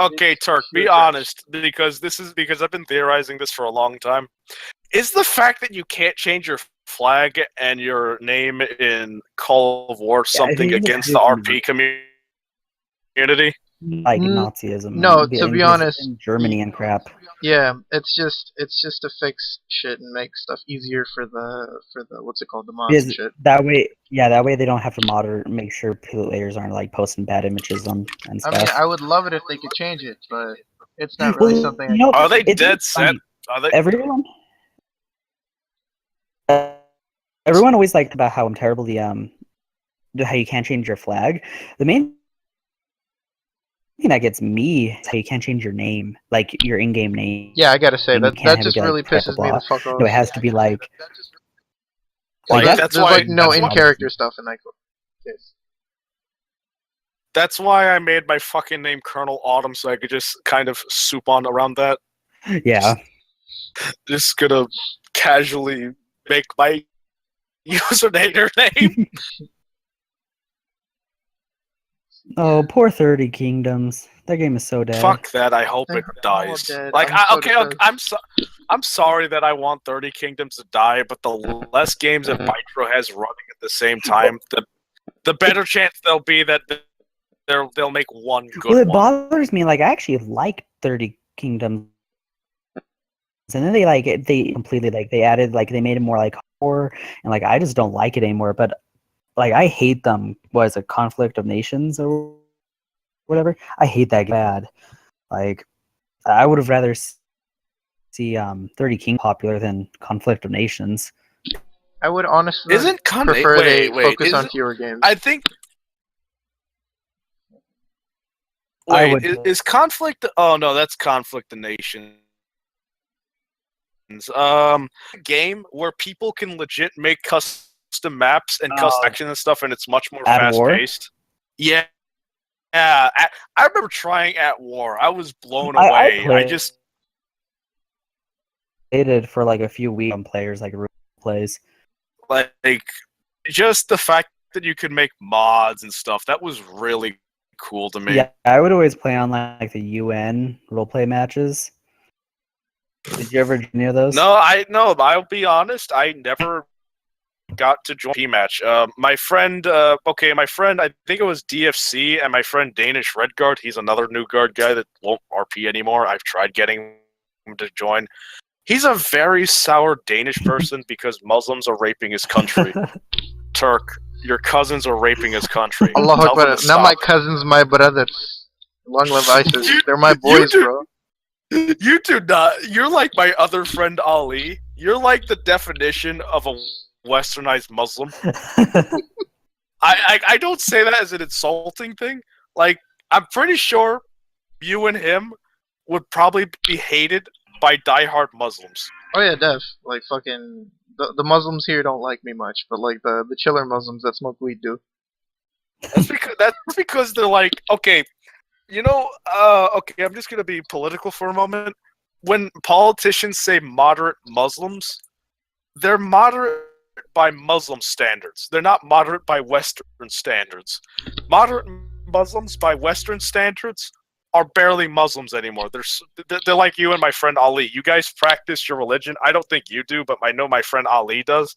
Okay, Turk, be honest, because I've been theorizing this for a long time. Is the fact that you can't change your flag and your name in Call of War something against the RP community? Like Nazism. No, to be honest, Germany and crap. Yeah, it's just to fix shit and make stuff easier for the what's it called, the mods and shit. That way they don't have to make sure players aren't like posting bad images on and stuff. I mean, I would love it if they could change it, but it's not really something. Are they dead set? Are they? Everyone always liked about how terrible how you can't change your flag. The main thing that gets me is how you can't change your name, like your in-game name. Yeah, I gotta say that just really pisses me the fuck off. No, it has to be like there's like no in-character stuff in that case. That's why I made my fucking name Colonel Autumn, so I could just kind of soup on around that. Yeah. Just gonna casually make my username name. Oh, poor 30 Kingdoms. That game is so dead. Fuck that. I hope it dies. Like, I'm sorry that I want 30 Kingdoms to die, but the less games that Vitro has running at the same time, the better chance there'll be that they'll make one good one. Well, it bothers me. Like, I actually like 30 Kingdoms. And then they added, like, they made it more like horror, and like I just don't like it anymore. But like I hate them. What is it, Conflict of Nations or whatever? I hate that bad. Like I would have rather see 30 King popular than Conflict of Nations. I would honestly prefer they focus on fewer games. I think. Is Conflict? Oh no, that's Conflict of Nations. Game where people can legit make custom maps and custom action and stuff, and it's much more fast-paced. Yeah. Yeah, I remember trying At War. I was blown away. I just played it for like a few weeks on players like Roleplayers. Like, just the fact that you could make mods and stuff, that was really cool to me. Yeah, I would always play on like the UN roleplay matches. Did you ever do any of those? No, I'll be honest, I never got to join P-Match. My friend, I think it was DFC, and my friend Danish Redguard, he's another new guard guy that won't RP anymore. I've tried getting him to join. He's a very sour Danish person because Muslims are raping his country. Turk, your cousins are raping his country. Allah Akbar. Not my cousins, my brothers. Long live ISIS. They're my boys, bro. You do not. You're like my other friend Ali. You're like the definition of a westernized Muslim. I don't say that as an insulting thing. Like, I'm pretty sure you and him would probably be hated by diehard Muslims. Oh yeah, def. Like fucking the Muslims here don't like me much, but like the chiller Muslims that smoke weed do. That's because they're like, okay, okay, I'm just gonna be political for a moment. When politicians say moderate Muslims, they're moderate by Muslim standards. They're not moderate by Western standards. Moderate Muslims by Western standards are barely Muslims anymore. They're like you and my friend Ali. You guys practice your religion. I don't think you do, but I know my friend Ali does.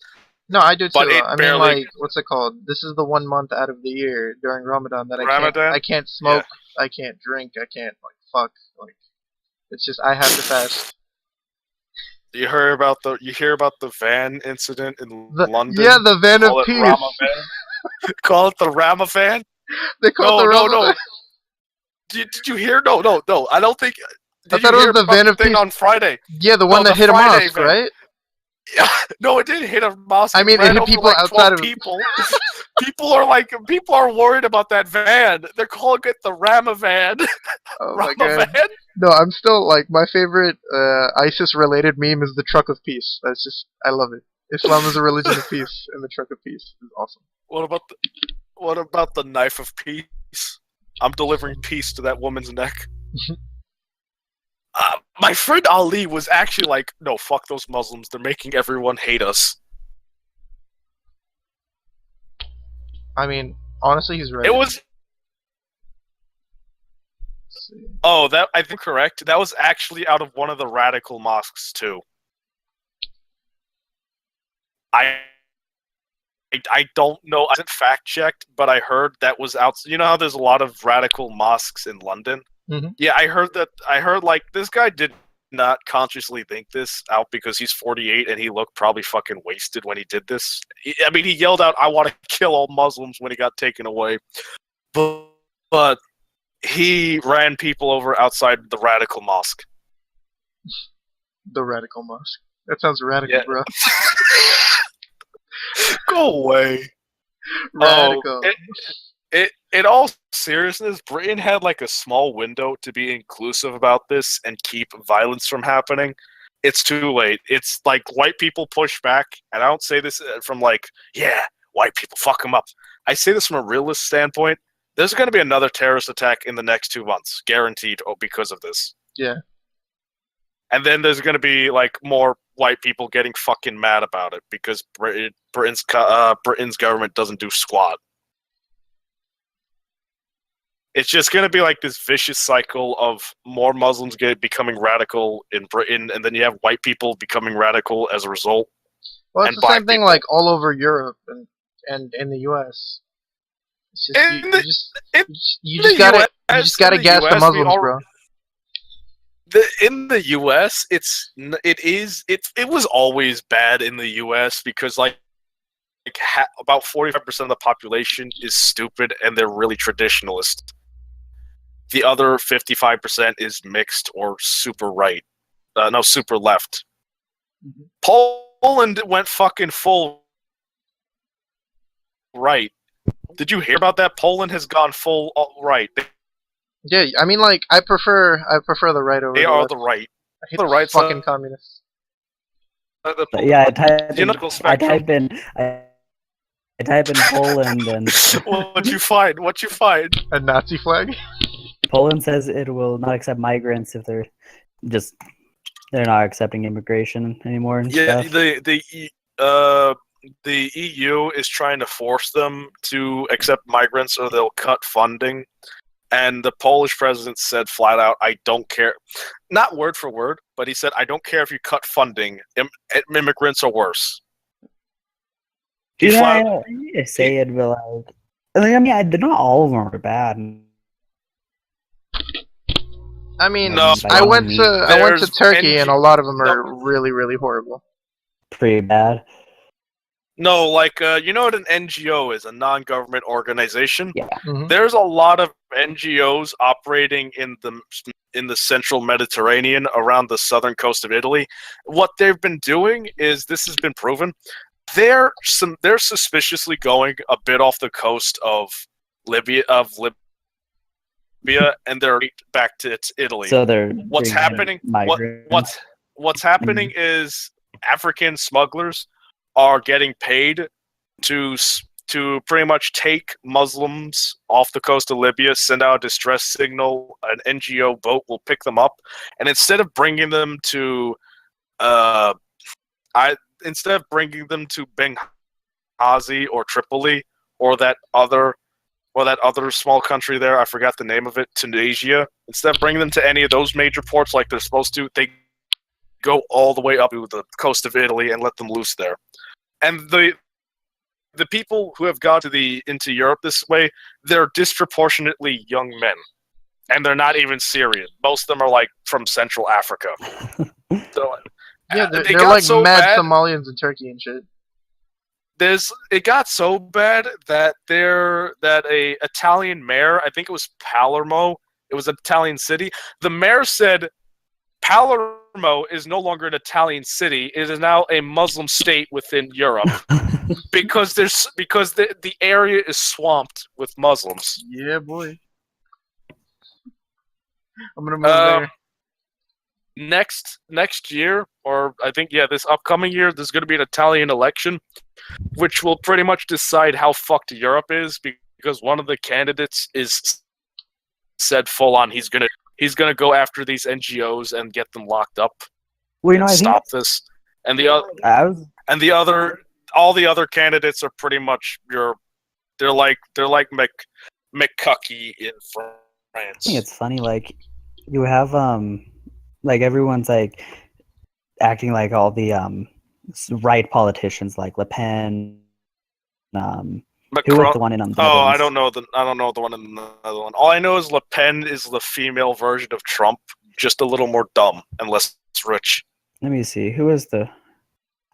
No, I do too. I mean, like, what's it called? This is the 1 month out of the year during Ramadan that I can't smoke, yeah. I can't drink, I can't fuck. Like, it's just I have to fast. You hear about the van incident in London? Yeah, the van of peace. Call it the Rama van? They call it the Rama van. Did you hear? No. I don't think. I thought it was the van of peace on Friday. Yeah, the one that hit a mosque, right? Yeah, no, it didn't hit a mosque. I mean, it hit people outside of people. People are worried about that van. They're calling it the Rama van. Oh my god. Van? No, I'm still like my favorite ISIS-related meme is the truck of peace. That's just I love it. Islam is a religion of peace, and the truck of peace is awesome. What about the knife of peace? I'm delivering peace to that woman's neck. My friend Ali was actually like, no, fuck those Muslims. They're making everyone hate us. I mean, honestly, he's right. It was... see. Oh, that I think correct. That was actually out of one of the radical mosques too. I don't know. I haven't fact checked, but I heard that was out. You know how there's a lot of radical mosques in London? Mm-hmm. Yeah, I heard that. I heard like this guy did not consciously think this out because he's 48 and he looked probably fucking wasted when he did this. I mean, he yelled out, "I want to kill all Muslims" when he got taken away, but he ran people over outside the radical mosque. The radical mosque. That sounds radical, bro. Go away. Radical. In all seriousness, Britain had like a small window to be inclusive about this and keep violence from happening. It's too late. It's like white people push back, and I don't say this from like, yeah, white people, fuck them up. I say this from a realist standpoint. There's going to be another terrorist attack in the next 2 months, guaranteed, because of this. Yeah. And then there's going to be like more white people getting fucking mad about it because Britain's government doesn't do squat. It's just going to be like this vicious cycle of more Muslims becoming radical in Britain, and then you have white people becoming radical as a result. Well, it's the same thing like all over Europe and in the U.S. It's just you just gotta gas the Muslims, bro. In the U.S., it was always bad in the U.S. because about 45% of the population is stupid and they're really traditionalist. The other 55% is mixed or super right. Super left. Mm-hmm. Poland went fucking full right. Did you hear about that? Poland has gone full right. Yeah, I mean, like, I prefer the right over the left. The right. I hate the right fucking communists. Yeah, I type in Poland and... What'd you find? A Nazi flag? Poland says it will not accept migrants if they're not accepting immigration anymore and stuff. The EU is trying to force them to accept migrants or they'll cut funding. And the Polish president said flat out, I don't care. Not word for word, but he said, I don't care if you cut funding. Immigrants are worse. Say it, but I mean, not all of them are bad. I mean, no, I went to Turkey, and a lot of them are really, really horrible. Pretty bad. No, you know what an NGO is, a non-government organization? Yeah. Mm-hmm. There's a lot of NGOs operating in the central Mediterranean around the southern coast of Italy. What they've been doing is, this has been proven, they're suspiciously going a bit off the coast of Libya, and they're back to Italy. So they're what's happening is African smugglers are getting paid to pretty much take Muslims off the coast of Libya, send out a distress signal, an NGO boat will pick them up, and instead of bringing them to Benghazi or Tripoli or that other small country there, I forgot the name of it, Tunisia, instead of bringing them to any of those major ports like they're supposed to, they go all the way up to the coast of Italy and let them loose there. And the people who have gone into Europe this way, they're disproportionately young men. And they're not even Syrian. Most of them are from Central Africa. So, yeah, they're like so mad bad, Somalians in Turkey and shit. It got so bad that a Italian mayor, I think it was Palermo, it was an Italian city, the mayor said Palermo is no longer an Italian city, it is now a Muslim state within Europe. because the area is swamped with Muslims. Yeah, boy. I'm gonna move there. Next year, or I think this upcoming year, there's gonna be an Italian election, which will pretty much decide how fucked Europe is, because one of the candidates is said full on he's gonna go after these NGOs and get them locked up. Stop this. And all the other candidates are pretty much they're like McCuckey in I think it's funny, like, you have, like, everyone's, like, acting like all the, right politicians, like Le Pen, who was the one in the Netherlands? I don't know the one in the Netherlands. All I know is Le Pen is the female version of Trump, just a little more dumb and less rich. Let me see. Who is the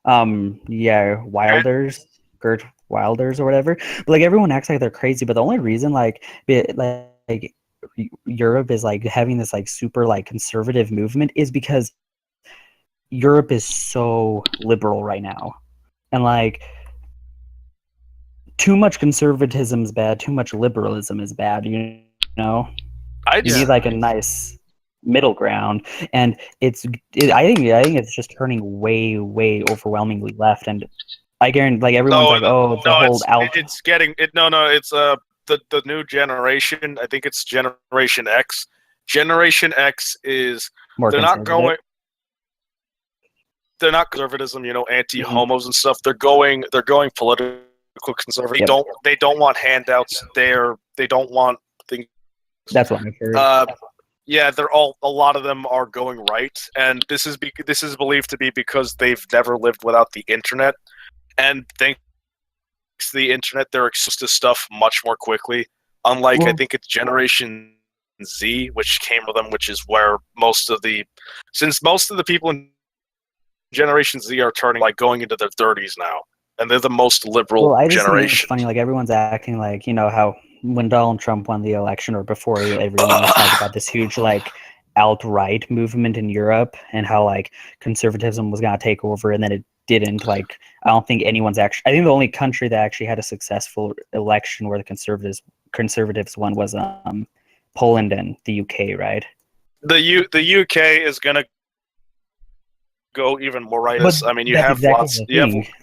Wilders, Gert Wilders or whatever. But, like, everyone acts like they're crazy, but the only reason like Europe is like having this like super like conservative movement is because Europe is so liberal right now. And like too much conservatism is bad, too much liberalism is bad, you know? You need like a nice middle ground, and I think it's just turning way overwhelmingly left, and I guarantee like everyone's it's getting it. It's the new generation. I think it's Generation X. Generation X is more they're not conservatism, anti-homos and stuff. They're going political conservative. Yep. They don't want handouts. They don't want things. That's what I've heard. Yeah, a lot of them are going right, and this is believed to be because they've never lived without the internet, and thanks to the internet, they're exposed to stuff much more quickly. Unlike, I think it's Generation Z, which came with them, which is where most of the people in Generation Z are going into their 30s now, and they're the most liberal generation. It's funny, like everyone's acting like how when Donald Trump won the election or before, everyone was talking about this huge like alt-right movement in Europe and how like conservatism was going to take over, and then it didn't. Like, I don't think anyone's actually. I think the only country that actually had a successful election where the conservatives won was Poland and the UK, right? The UK is going to go even more right. You have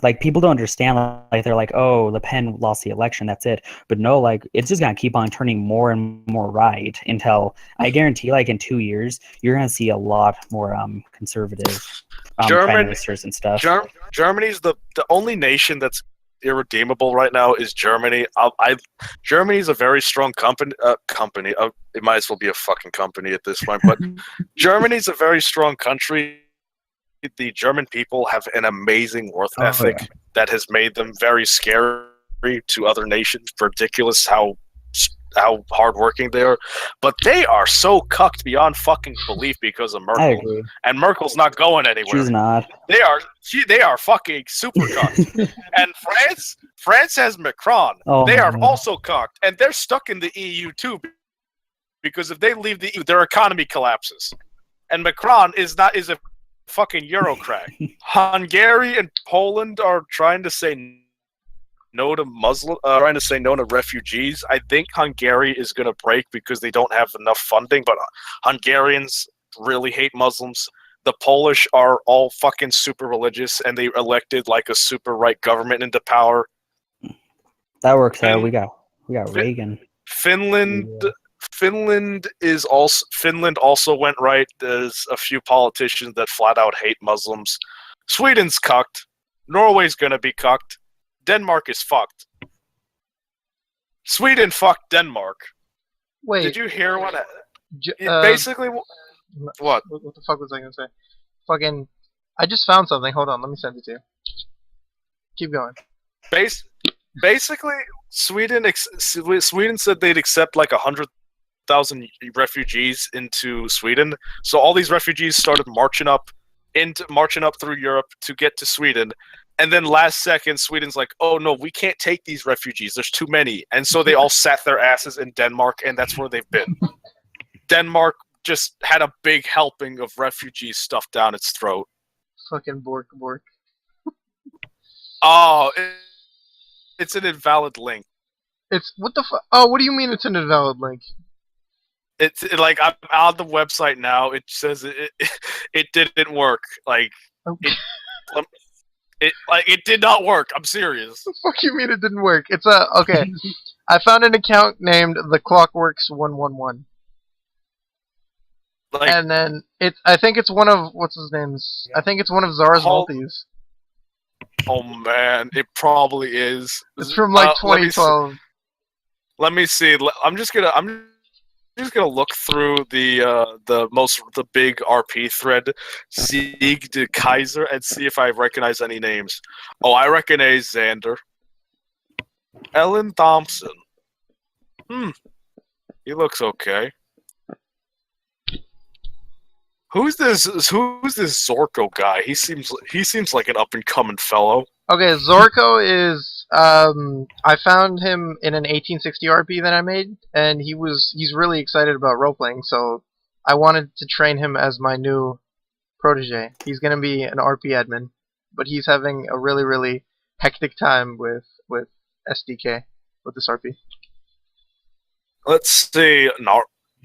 like people don't understand, like they're like, oh, Le Pen lost the election, that's it. But no, like it's just gonna keep on turning more and more right until I guarantee like in 2 years you're gonna see a lot more conservative prime ministers and stuff. Germany's the only nation that's irredeemable right now is Germany. Germany's a very strong company. It might as well be a fucking company at this point, but Germany's a very strong country. The German people have an amazing work ethic that has made them very scary to other nations. Ridiculous how hardworking they are, but they are so cucked beyond fucking belief because of Merkel. I agree. And Merkel's not going anywhere. She's not. They are fucking super cucked. And France has Macron. They are also cucked, and they're stuck in the EU too, because if they leave the EU, their economy collapses. And Macron is a fucking Eurocrat. Hungary and Poland are trying to say no to refugees. I think Hungary is going to break because they don't have enough funding, but Hungarians really hate Muslims. The Polish are all fucking super religious, and they elected like a super right government into power. That works out. We got Reagan. Finland also went right. There's a few politicians that flat out hate Muslims. Sweden's cucked. Norway's gonna be cucked. Denmark is fucked. Sweden fucked Denmark. Wait. Did you hear what? Basically, what? What the fuck was I gonna say? Fucking. I just found something. Hold on. Let me send it to you. Keep going. Basically, Sweden said they'd accept like 100,000 refugees into Sweden. So all these refugees started marching up through Europe to get to Sweden. And then last second, Sweden's like, oh no, we can't take these refugees. There's too many. And so they all sat their asses in Denmark, and that's where they've been. Denmark just had a big helping of refugees stuffed down its throat. Fucking Bork. Oh, it's an invalid link. It's what the fuck? Oh, what do you mean it's an invalid link? It's like I'm on the website now. It says it didn't work. Like it did not work. I'm serious. What the fuck you mean it didn't work? It's okay. I found an account named The Clockworks 111. And then I think it's one of what's his name's. I think it's one of Zara's multis. Oh man, it probably is. It's from like 2012. Let me see. I'm just just gonna look through the big RP thread, Sieg de Kaiser, and see if I recognize any names. Oh, I recognize Xander. Ellen Thompson. He looks okay. Who's this Zorko guy? He seems like an up and coming fellow. Okay, Zorko is I found him in an 1860 RP that I made, and he's really excited about role playing, so I wanted to train him as my new protege. He's gonna be an RP admin, but he's having a really, really hectic time with SDK with this RP. Let's see.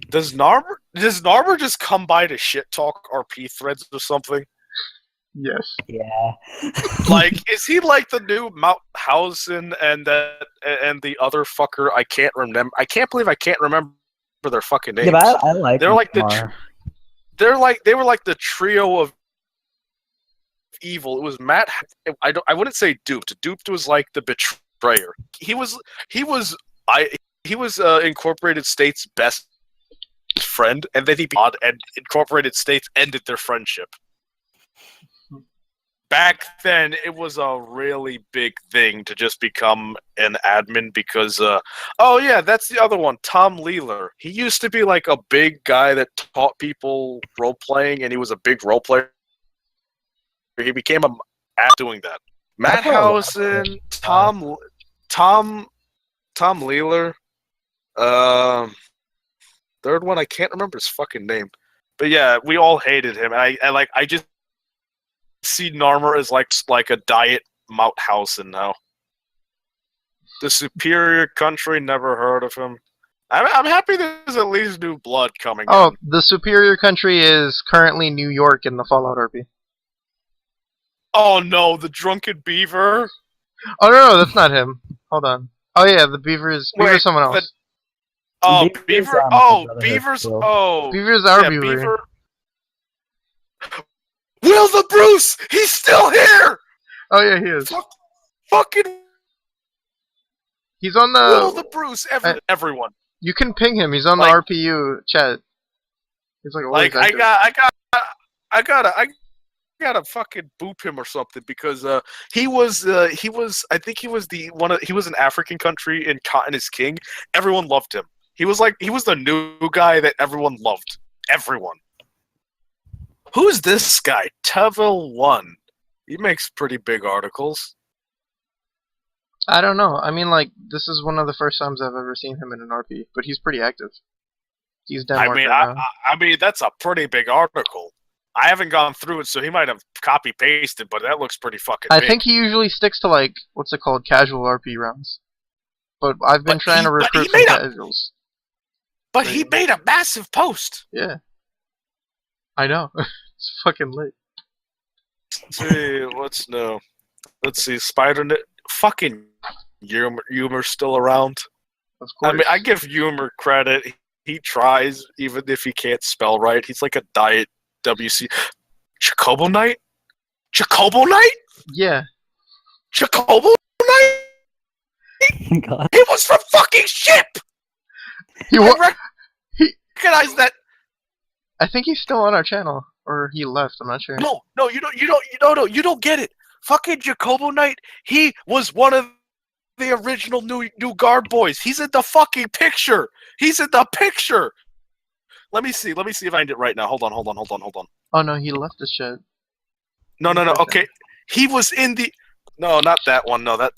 Does Narmer just come by to shit talk RP threads or something? Yes. Yeah. Like, is he like the new Mauthausen and the other fucker? I can't remember. I can't believe I can't remember their fucking names. Yeah, but I like. They're like they were like the trio of evil. It was Matt. I wouldn't say Duped. Duped was like the betrayer. He was Incorporated State's best friend, and then and Incorporated States ended their friendship. Back then, it was a really big thing to just become an admin because, oh yeah, that's the other one, Tom Leeler. He used to be like a big guy that taught people role playing, and he was a big role player. He became a doing that. Matt Housen, Tom Leeler. Third one, I can't remember his fucking name, but yeah, we all hated him, and I just see Narmer as like a diet Mauthausen now. The Superior Country, never heard of him. I'm happy there's at least new blood coming. Oh, in. The Superior Country is currently New York in the Fallout RP. Oh no, the Drunken Beaver. Oh no, that's not him. Hold on. Oh yeah, the Beaver's someone else. Beaver. Oh, Beaver's. Oh, Beaver's our Beaver. Beaver. Will the Bruce! He's still here! Oh yeah, he is. Fucking. He's on the. Will the Bruce! Everyone. You can ping him. He's on the RPU chat. He's like I gotta fucking boop him or something because he was I think he was he was an African country in Cotton is King. Everyone loved him. He was the new guy that everyone loved. Everyone. Who's this guy? Tevil 1. He makes pretty big articles. I don't know. I mean, like, this is one of the first times I've ever seen him in an RP, but he's pretty active. He's Denmark right now. I mean, that's a pretty big article. I haven't gone through it, so he might have copy-pasted, but that looks pretty fucking big. I think he usually sticks to, like, what's it called, casual RP rounds. But I've been trying to recruit some casuals. But he made a massive post! Yeah. I know. It's fucking lit. Let's see, what's new? Let's see, Spider-Net. Fucking Humor's still around. Of course. I mean, I give Humor credit. He tries, even if he can't spell right. He's like a diet WC. Chocobo Knight? Chocobo Knight? Yeah. Chocobo Knight? God. He was from fucking Ship! He recognized that. I think he's still on our channel. Or he left, I'm not sure. No, you don't get it. Fucking Jacobo Knight, he was one of the original new guard boys. He's in the fucking picture. He's in the picture. Let me see if I find it right now. Hold on. Oh no, he left the shit. No. Okay, he was in the. No, not that one. No, not.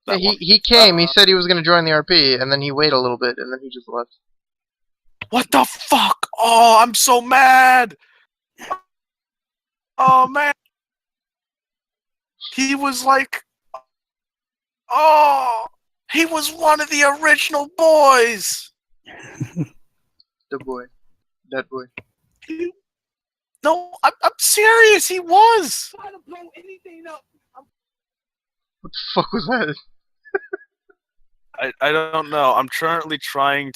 That yeah, he came. He said he was gonna join the RP, and then he waited a little bit, and then he just left. What the fuck? Oh, I'm so mad. Oh man. He was like, oh, he was one of the original boys. The boy. That boy. No, I'm serious, he was. I'm trying to blow anything up. What the fuck was that? I don't know. I'm currently trying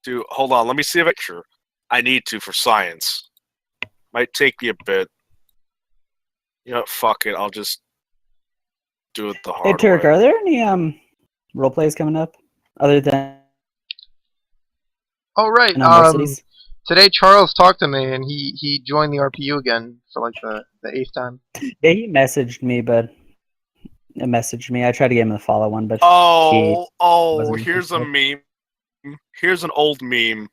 to hold on, let me see a picture. I need to for science. Might take me a bit. You know, fuck it. I'll just do it the hard way. Hey, Turk, are there any role plays coming up other than Oh right. in more cities. Today Charles talked to me and he joined the RPU again for like the 8th time. Yeah, he messaged me, but I tried to get him to follow one, but he Oh, wasn't here's a interested. meme. Here's an old meme.